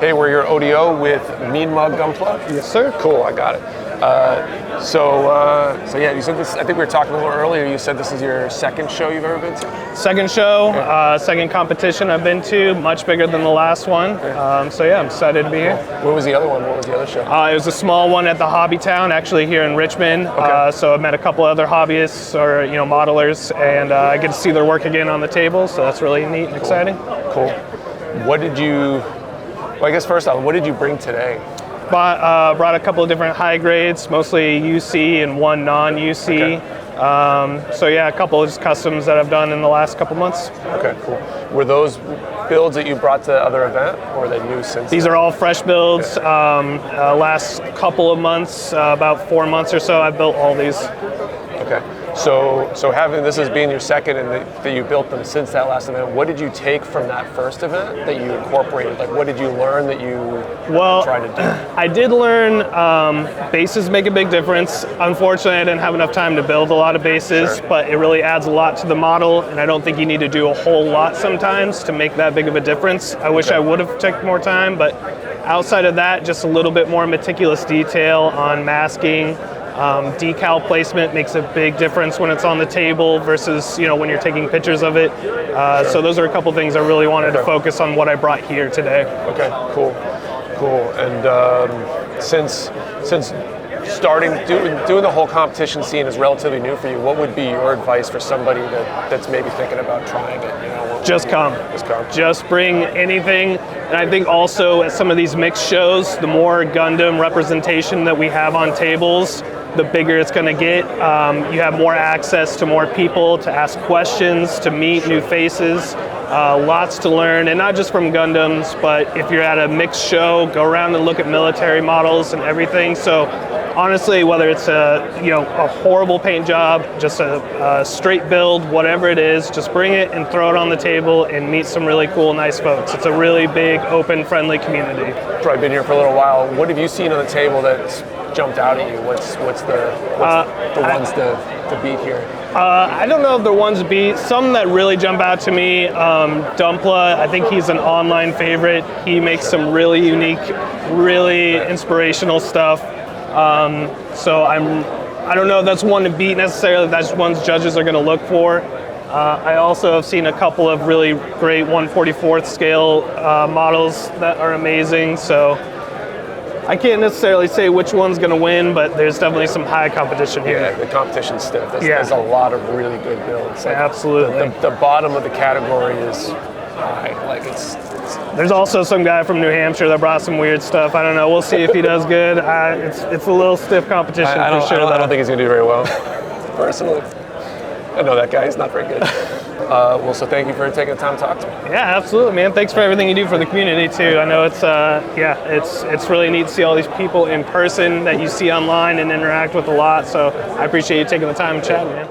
Hey, we're here at ODO with Mean Mug Gunpla. Yes, sir. Cool, I got it. So yeah, you said this. I think we were talking a little earlier. You said this is your second show you've ever been to. Second show, second competition I've been to, much bigger than the last one. So yeah, I'm excited to be here. What was the other one? What was the other show? It was a small one at the Hobby Town, actually here in Richmond. Okay. So I met a couple other hobbyists or modelers, and I get to see their work again on the table. So that's really neat and exciting. Cool. What did you? Well, I guess first off, what did you bring today? Brought a couple of different high grades, mostly UC and one non-UC. Okay. So yeah, a couple of just customs that I've done in the last couple months. Okay, cool. Were those builds that you brought to the other event, or are they new since? These are all fresh builds. Last couple of months, about 4 months or so, I've built all these. Okay. So having this as being your second and that you built them since that last event, what did you take from that first event that you incorporated? Like, what did you learn that you tried to do? I did learn bases make a big difference. Unfortunately, I didn't have enough time to build a lot of bases, Sure. but it really adds a lot to the model, and I don't think you need to do a whole lot sometimes to make that big of a difference. I wish I would have taken more time, but outside of that, just a little bit more meticulous detail on masking. Decal placement makes a big difference when it's on the table versus when you're taking pictures of it. So those are a couple things I really wanted to focus on what I brought here today. Okay, cool. And since starting doing the whole competition scene is relatively new for you, what would be your advice for somebody that's maybe thinking about trying it? Just come. Just bring anything. And I think also at some of these mixed shows, the more Gundam representation that we have on tables, the bigger it's going to get. You have more access to more people to ask questions, to meet new faces. Lots to learn, and not just from Gundams, but if you're at a mixed show, go around and look at military models and everything. So honestly, whether it's a horrible paint job, just a straight build, whatever it is, just bring it and throw it on the table and meet some really cool, nice folks. It's a really big, open, friendly community. Probably been here for a little while. What have you seen on the table that's jumped out at you? What's the ones to beat here? I don't know if they're ones to beat. Some that really jump out to me, Gunpla, I think he's an online favorite. He makes some really unique, really inspirational stuff. So I don't know if that's one to beat necessarily. That's ones judges are going to look for. I also have seen a couple of really great 1/44th scale models that are amazing. So I can't necessarily say which one's going to win, but there's definitely some high competition here. Yeah, the competition's stiff. There's a lot of really good builds. Like absolutely. The bottom of the category is high. Like There's also some guy from New Hampshire that brought some weird stuff. I don't know. We'll see if he does good. It's a little stiff competition for sure. I don't think he's going to do very well, personally. I know that guy. He's not very good. Well, so thank you for taking the time to talk to me. Yeah, absolutely, man. Thanks for everything you do for the community too. I know it's really neat to see all these people in person that you see online and interact with a lot. So I appreciate you taking the time and chatting, man.